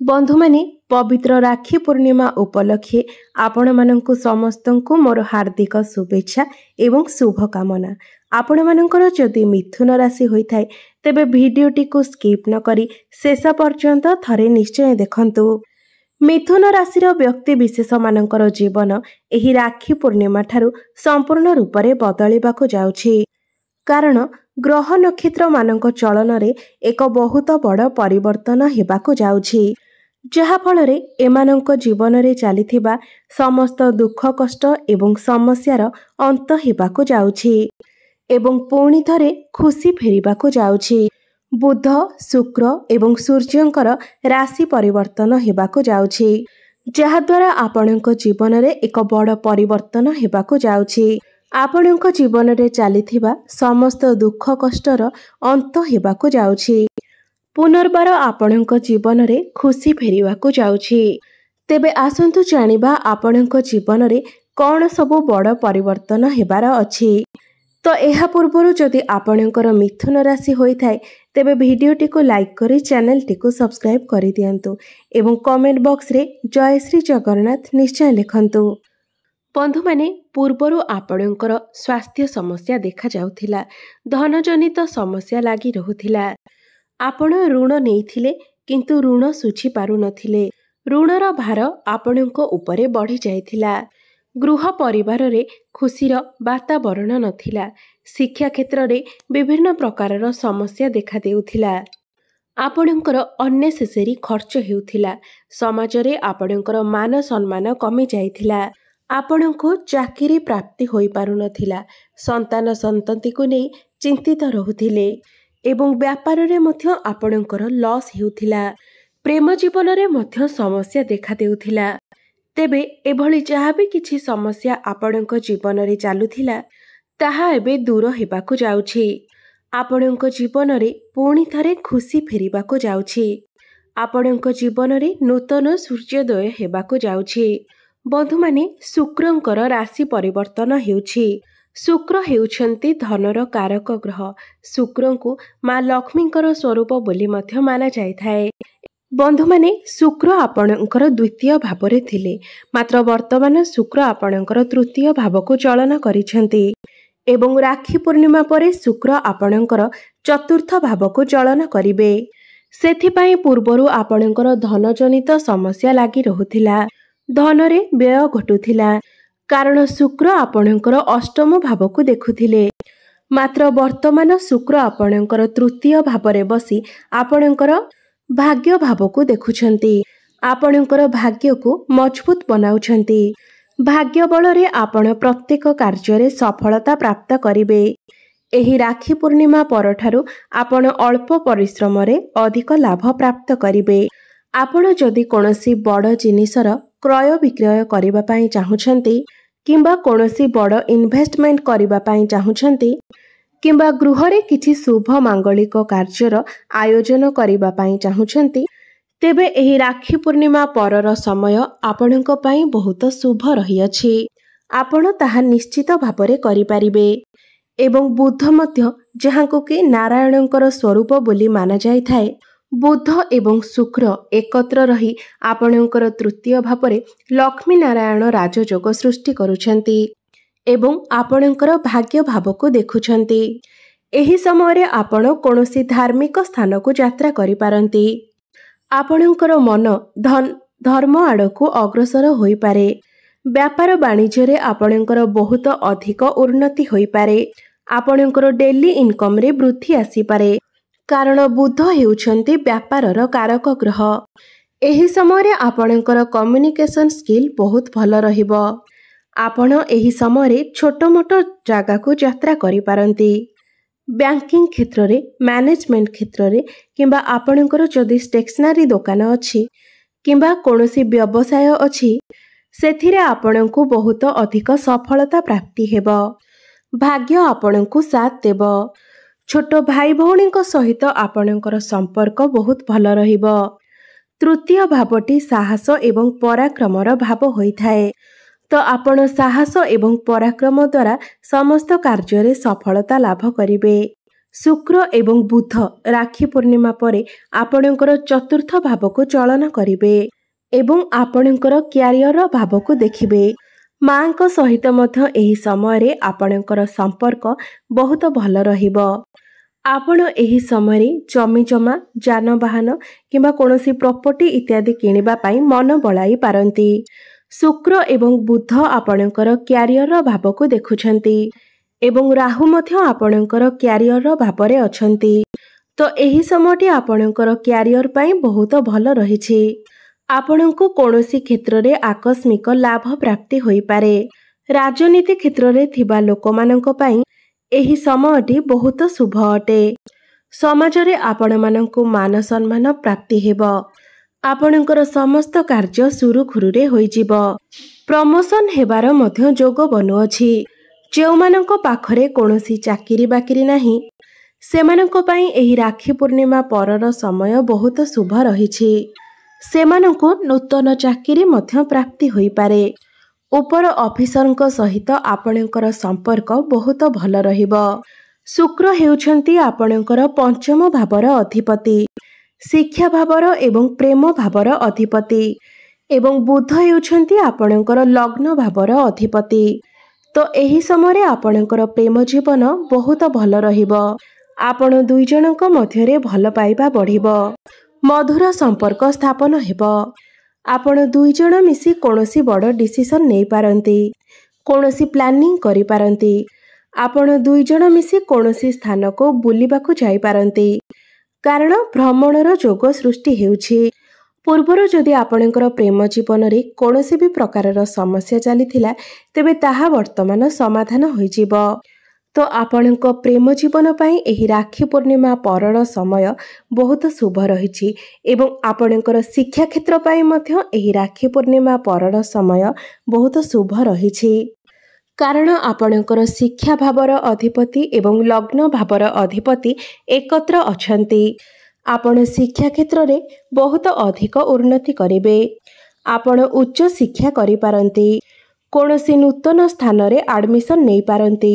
बंधु माने पवित्र राखी पूर्णिमा उपलक्षे आपण मानंकु समस्तंकु मोर हार्दिक शुभेच्छा एवं शुभकामना। आपण मानंकर जदि मिथुन राशि होई थाए तेबे भिडियोटी को स्किप न करी शेष पर्यंत थरे निश्चय देखंतु। मिथुन राशिर व्यक्ति विशेष मानंकर जीवन एही राखी पूर्णिमा ठारू संपूर्ण रूप से बदलिबाकु जाउछि। कारण ग्रह नक्षत्र मानक चलन रे एक बहुत बड़ परिवर्तन हेबाकु जाउछि, जहा फलरे एमानंक जीवन रे चलीथिबा समस्त दुख कष्ट एवं समस्यार अंत हेबाकु जाउछि एवं पुणी थरे खुशी फेरिबाकु जाउछि। बुध शुक्र एवं सूर्यंकर राशि परिवर्तन हेबाकु जाउछि, जहा द्वारा आपणक जीवन रे एक बड़ परिवर्तन हेबाकु जाउछि। आपणक जीवन रे चलीथिबा समस्त दुख कष्टर अंत हेबाकु जाउछि। पुनर्बार आपणक जीवन रे खुशी फेरिबाकु जाउछि। तेबे आसंतु जानिबा आपणक जीवन रे कौन सबु बड़ परिवर्तन हेबार अछि। तो एहा पूर्वरु जदि आपणकर मिथुन राशि होई थाए तेबे भिडियोटी को लाइक करी चैनल टी को सब्सक्राइब करि दियंतु एवं कमेंट बॉक्स रे जय श्री जगन्नाथ निश्चय लिखंतु। बंधु माने पूर्वरु आपणकर स्वास्थ्य समस्या देखा जाउथिला, धन जनित समस्या लागी रहुथिला। आपण ऋण नेइथिले किंतु ऋण सुझी पारु नथिले, ऋणर भार आपणक उपरे बढ़ी जाइथिला। गृह परिवार रे खुशीर वातावरण नथिला। शिक्षा क्षेत्र रे विभिन्न प्रकारर समस्या देखा देउथिला। आपणकर अननेसेसरी खर्च हेउथिला। समाज रे आपणकर मान सम्मान कमी जाइथिला। आपणको चाकरी प्राप्ति होई पारु नथिला। संतान संतति को नै चिंतित रहुथिले एवं व्यापार रे मध्य आपणकर लॉस हेउथिला। प्रेम जीवन रे मध्य समस्या देखा देउथिला। तेबे एभली जहा भी किछि समस्या आपणक जीवन रे चालुथिला ताहा एबे दूर हेबाकु जाउछि। आपणक जीवन रे पुणी थरे खुशी फेरिबाकु जाउछि। आपणक जीवन रे नूतन सूर्योदय हेबाकु जाउछि। बंधु माने शुक्रंकर राशि परिवर्तन हेउछि। शुक्र हेउछंती धनर कारक ग्रह। शुक्रंकु माँ लक्ष्मींकर स्वरूप बोली मध्य माना जाइथाए। बंधु माने शुक्र आपणकर द्वितीय भावरे थिले, मात्र वर्तमान शुक्र आपणकर तृतीय भावको चलन करिसेंती एवं राखी पूर्णिमा परे शुक्र आपणकर चतुर्थ भावको चलन करिवे। सेथिपाई पूर्वरु आपणकर धन जनित समस्या लागी रहुथिला, धनरे व्यय घटुथिला। कारण शुक्र आपणकर अष्टम भावको देखुथिले, मात्र वर्तमान शुक्र आपणकर तृतीय भावरे बसी आपणकर भाग्य भावको देखुछंती। आपणकर भाग्य को मजबूत बनाउछंती। भाग्य बलरे आपण प्रत्येक कार्य सफलता प्राप्त करिवे। एही राखी पूर्णिमा परठारु आपण अल्प परिश्रम रे अधिक लाभ प्राप्त करिवे। आपण जदि कोनोसी बड़ जिनिसर क्रय विक्रय करिबा पई चाहुछंती किंबा कोनोसी बड़ इन्वेस्टमेंट करिबा पई चाहुछंती किंबा गृह रे किछि शुभ मांगलिक कार्यर आयोजन करिबा पई चाहुछंती तेबे एही राखी पूर्णिमा परर समय आपणक पई बहुत शुभ रही अछि। आपण ताहा निश्चित भाबरे करि परिबे एवं बुध मध्य जहांको कि नारायणंकर स्वरूप बोली माना जाय थाए, बुध एवं शुक्र एकत्र रही आपणकर तृतीय भावरे लक्ष्मी नारायण राजयोग सृष्टि करुछंती एवं आपणकर भाग्य भावको देखुछंती। एही समय रे आपण कोनोसी धार्मिक स्थान को यात्रा करि पारंती। आपणकर मन धर्म आड़को अग्रसर होई पारे। व्यापार वाणिज्य रे आपणकर बहुत अधिक उन्नति होई पारे। आपणकर डेली इनकम रे वृद्धि आसी पारे, कारण बुध हेउछंती व्यापारर कारक ग्रह। एही समय रे आपणकर कम्युनिकेशन स्किल बहुत भल रहिबो। आपण एही समय रे छोट मोट जागा को यात्रा करि पारंती। बैंकिंग क्षेत्र रे, मैनेजमेंट क्षेत्र रे किंबा आपणकर जदि स्टेशनरी दुकान अछि किंबा कोनोसी व्यवसाय अछि सेथिरे आपणको बहुत अधिक सफलता प्राप्ति हेबो। भाग्य आपणको साथ देबो। छोट भाई भौणीको सहित आपणकर संपर्क बहुत भल रहिबो। तृतीय भावटी साहस एवं पराक्रमर भाव होइथाए, तो आपण साहस एवं पराक्रम द्वारा समस्त कार्य रे सफलता लाभ करिवे। शुक्र एवं बुध राखी पूर्णिमा परे आपणकर चतुर्थ भाव को चलन करिवे एवं आपणकर क्यारियर भाव को देखिबे। मां को सहित मध्य एही समय रे आपणकर संपर्क बहुत भल रहिबो। आपण एही समय रे जमी जमा जानवाहन किंबा कोनोसी प्रॉपर्टी इत्यादि किनिबा पई मन बळाई पारंती। शुक्र एवं बुध आपणकर क्यारियर भाव को देखुछंती एवं राहु मध्य आपणकर क्यारियर भाव रे अछंती। तो एही समयटी आपणकर क्यारियर पई बहुत भल रहिछि। आपणको कोनोसी क्षेत्र रे आकस्मिक लाभ प्राप्ति होई पारे। राजनीति क्षेत्र रे थिबा लोकमानंको पई एही समयटी बहुत शुभ अटे। समाज रे आपण मानंको मान सम्मान प्राप्ति हेबो। आपणकर समस्त कार्य सुरुखुरु रे होई जिवो। प्रमोशन हेबार मध्य जोग बनुअछि। जेउमानंको पाखरे कोनोसी चाकिरी बाकिरी नाही सेमानंको पई एही राखी पूर्णिमा परर समय बहुत शुभ रहिछि। सेमानंको नूतन चाकिरी मध्य प्राप्ति होई पारे। ऊपर ऑफिसरଙ୍କ सहित आपणकर संपर्क बहुत भल रहिबो। शुक्र हेउछंती आपणकर पंचम भावर अधिपति, शिक्षा भावर एवं प्रेम भावर अधिपति एवं बुध हेउछंती आपणकर लग्न भावर अधिपति। तो एही समय रे आपणकर प्रेम जीवन बहुत भल रहिबो। आपण दुई जनक मध्य रे भल पाइबा बढ़िबो। मधुर संपर्क स्थापन हेबो। आपण दुई जण मिसी कोनोसी बड़ डिसीजन नै पारंती, कोनोसी प्लानिंग करि पारंती। आपण दुई जण मिसी कोनोसी स्थान को बुलिबाकू जाई पारंती कारण भ्रमणर जोग सृष्टि हेउछि। पूर्वर जदि आपणकर प्रेम जीवन रे कोनोसी भी प्रकारर समस्या चलीथिला तेबे ताहा वर्तमान समाधान होई जिवो। तो आपणक प्रेम जीवन पई एही राखी पूर्णिमा परर समय बहुत शुभ रहिछि एवं आपणकर शिक्षा क्षेत्र पई मध्य एही राखी पूर्णिमा परर समय बहुत शुभ रहिछि कारण आपणकर शिक्षा भावर अधिपति एवं लग्न भावर अधिपति एकत्र अछंती। आपण शिक्षा क्षेत्र रे बहुत अधिक उन्नति करिवे। आपण उच्च शिक्षा करि पारंती, कोनोसी नूतन स्थान रे एडमिशन नै पारंती।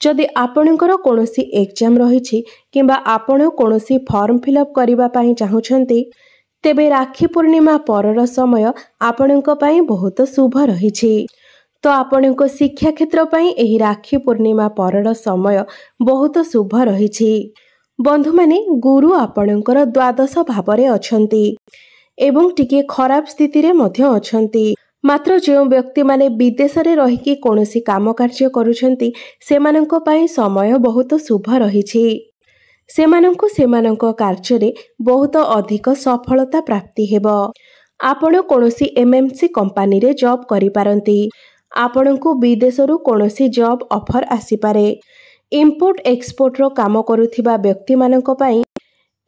जदि आपणकर कोनोसी एग्जाम रहिछि किंबा आपण कोनोसी फॉर्म फिलअप करिबा पई चाहुछंती तेबे राखी पूर्णिमा परर समय आपणक पई बहुत शुभ रहिछि। तो आपणक शिक्षा क्षेत्र पई एही राखी पूर्णिमा परर समय बहुत शुभ रहिछि। बंधु माने गुरु आपणकर द्वादश भावरे अछंती एवं टिके खराब स्थिति रे मध्य अछंती। मात्र जो व्यक्ति माने विदेश रे रहिकी कोनोसी काम कार्य करूछंती सेमानंको पई समय बहुत शुभ रहिछि। सेमानंको सेमानंको कार्य रे बहुत अधिक सफलता प्राप्ति हेबो। आपण कोनोसी एमएमसी कंपनी रे जॉब करि पारंती। आपणको विदेश रु कोनोसी जॉब ऑफर आसी पारे। इंपोर्ट एक्सपोर्ट रो काम करूथिबा व्यक्ति मानंको पई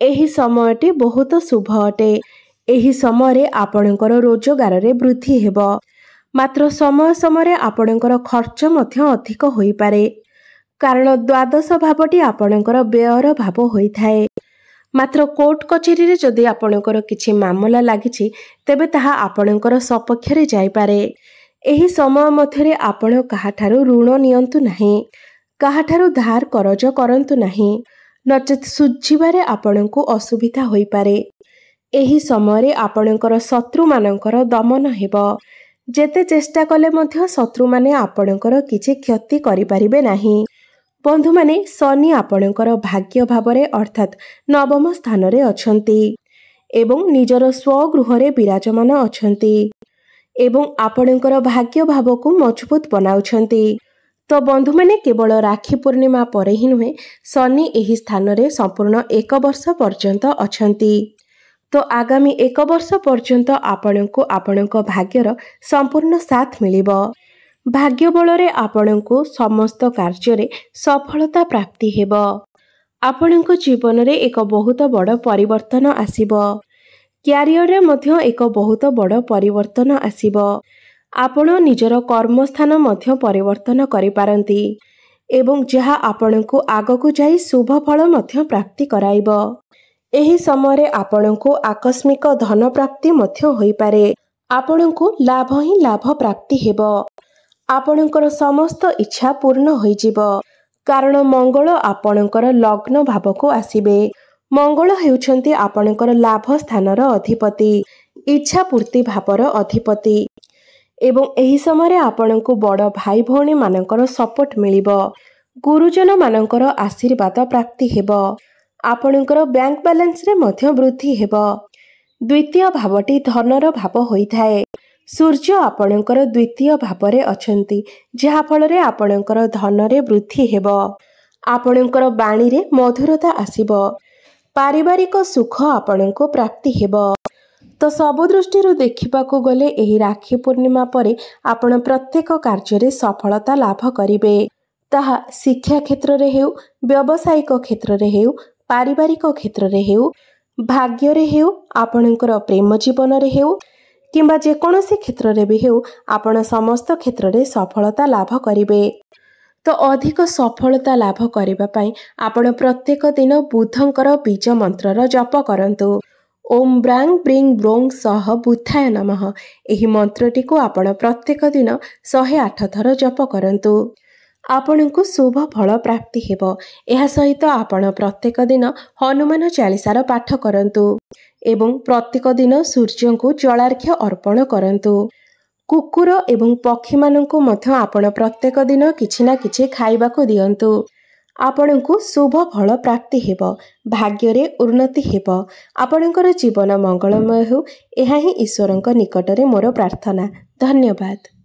एही समयटी बहुत शुभ अटे। एही समय रे आपणकर रोजगार रे वृद्धि हेबो। मात्र समय समय आपणकर खर्च मध्य अधिक होई पारे कारण द्वादश भावटी आपणकर व्ययर भाव होई थाए। मात्र कोर्ट कचेरी रे जदि आपणकर किछि मामला लागिछि तेबे ताहा आपणकर सपक्ष रे जाई पारे। एही समय मध्य रे आपण काहाठारु ऋण नियंतु नाही, काहाठारु धार करज करंतु नाही, नचेत सुझिबारे आपणको असुविधा होई पारे। एही समय रे आपणकर शत्रु मानकर दमन हेबो। जेते चेष्टा कले मध्य शत्रु माने आपणकर किछि क्षति करि परिबे नाही। बंधु माने शनि आपणकर भाग्य भावरे अर्थात नवम स्थान रे अछंती एवं निजर स्वगृह रे विराजमान अछंती एवं आपणकर भाग्य भाव को मजबूत बनाउछंती। तो बंधु माने केवल राखी पूर्णिमा परे ही नुहे शनि एही स्थान रे संपूर्ण 1 वर्ष पर्यंत अछंती। तो आगामी 1 वर्ष पर्यंत आपणको आपणको भाग्यर संपूर्ण साथ मिलिबो। भाग्य बल रे आपणको समस्त कार्य रे सफलता प्राप्ति हेबो। आपणको जीवन रे एक बहुत बड़ परिवर्तन आसीबो। क्यारियर रे मध्य एक बहुत बड़ परिवर्तन आसीबो। आपण निजर कर्मस्थान मध्य परिवर्तन करि पारंती एवं जहा आपणको आगकु जाई शुभ फल मध्य प्राप्ति कराइबो। एही समय रे आपणको आकस्मिक धन प्राप्ति मध्य होई पारे। आपणको लाभ ही लाभ प्राप्ति हेबो। आपणकर समस्त इच्छा पूर्ण होई जिवो। କାରଣ ମଙ୍ଗଳ ଆପଣଙ୍କର ଲଗ୍ନ ଭାବକୁ ଆସିବେ। ମଙ୍ଗଳ ହେଉଛନ୍ତି ଆପଣଙ୍କର ଲାଭ ସ୍ଥାନର ଅଧିପତି, ଇଚ୍ଛା ପୂର୍ତ୍ତି ଭାବର ଅଧିପତି ଏବଂ ଏହି ସମୟରେ ଆପଣଙ୍କୁ ବଡ଼ ଭାଇ ଭଉଣୀମାନଙ୍କର ସପୋର୍ଟ ମିଳିବ। ଗୁରୁଜନମାନଙ୍କର ଆଶୀର୍ବାଦ ପ୍ରାପ୍ତି ହେବ। ଆପଣଙ୍କର ବ୍ୟାଙ୍କ ବାଲାନ୍ସରେ ମଧ୍ୟ ବୃଦ୍ଧି ହେବ। ଦ୍ୱିତୀୟ ଭାବଟି ଧନର ଭାବ ହୋଇଥାଏ। ସୂର୍ଯ୍ୟ ଆପଣଙ୍କର ଦ୍ୱିତୀୟ ଭାବରେ ଅଛନ୍ତି, ଯାହାଫଳରେ ଆପଣଙ୍କର ଧନରେ ବୃଦ୍ଧି ହେବ। ଆପଣଙ୍କର ବାଣୀରେ ମଧୁରତା ଆସିବ। ପାରିବାରିକ ସୁଖ ଆପଣଙ୍କୁ ପ୍ରାପ୍ତି ହେବ। ତ ସବୁ ଦୃଷ୍ଟିରୁ ଦେଖିବାକୁ ଗଲେ ଏହି ରାକ୍ଷୀ ପୂର୍ଣ୍ଣିମା ପରେ ଆପଣ ପ୍ରତ୍ୟେକ କାର୍ଯ୍ୟରେ ସଫଳତା ଲାଭ କରିବେ। ତାହା ଶିକ୍ଷା କ୍ଷେତ୍ରରେ ହେଉ, ବ୍ୟବସାୟିକ କ୍ଷେତ୍ରରେ ହେଉ, ପାରିବାରିକ କ୍ଷେତ୍ରରେ ହେଉ, ଭାଗ୍ୟରେ ହେଉ, ଆପଣଙ୍କର ପ୍ରେମ ଜୀବନରେ ହେଉ କିମ୍ବା ଯେକୌଣସି କ୍ଷେତ୍ରରେ ବି ହେଉ, ଆପଣ ସମସ୍ତ କ୍ଷେତ୍ରରେ ସଫଳତା ଲାଭ କରିବେ। ତ ଅଧିକ ସଫଳତା ଲାଭ କରିବା ପାଇଁ ଆପଣ ପ୍ରତ୍ୟେକ ଦିନ ବୁଧଙ୍କର ବୀଜ ମନ୍ତ୍ରର ଜପ କରନ୍ତୁ। ଓମ୍ ବ୍ରାଂ ବ୍ରିଂ ବ୍ରୋଂ ସହ ବୁଦ୍ଧାୟ ନମଃ। ଏହି ମନ୍ତ୍ରଟିକୁ ଆପଣ ପ୍ରତ୍ୟେକ ଦିନ 108 ଥର ଜପ କରନ୍ତୁ। ଆପଣଙ୍କୁ ଶୁଭ ଫଳ ପ୍ରାପ୍ତି ହେବ। ଏହା ସହିତ ଆପଣ ପ୍ରତ୍ୟେକ ଦିନ ହନୁମାନ ଚାଳିଶାର ପାଠ କରନ୍ତୁ ଏବଂ ପ୍ରତ୍ୟେକ ଦିନ ସୂର୍ଯ୍ୟଙ୍କୁ ଜଳାର୍ଘ୍ୟ ଅର୍ପଣ କରନ୍ତୁ। କୁକୁର ଏବଂ ପକ୍ଷୀମାନଙ୍କୁ ମଧ୍ୟ ଆପଣ ପ୍ରତ୍ୟେକ ଦିନ କିଛି ନା କିଛି ଖାଇବାକୁ ଦିଅନ୍ତୁ। ଆପଣଙ୍କୁ ଶୁଭ ଫଳ ପ୍ରାପ୍ତି ହେବ। ଭାଗ୍ୟରେ ଉନ୍ନତି ହେବ। ଆପଣଙ୍କର ଜୀବନ ମଙ୍ଗଳମୟ ହେଉ, ଏହା ହିଁ ଈଶ୍ୱରଙ୍କ ନିକଟରେ ମୋର ପ୍ରାର୍ଥନା। ଧନ୍ୟବାଦ।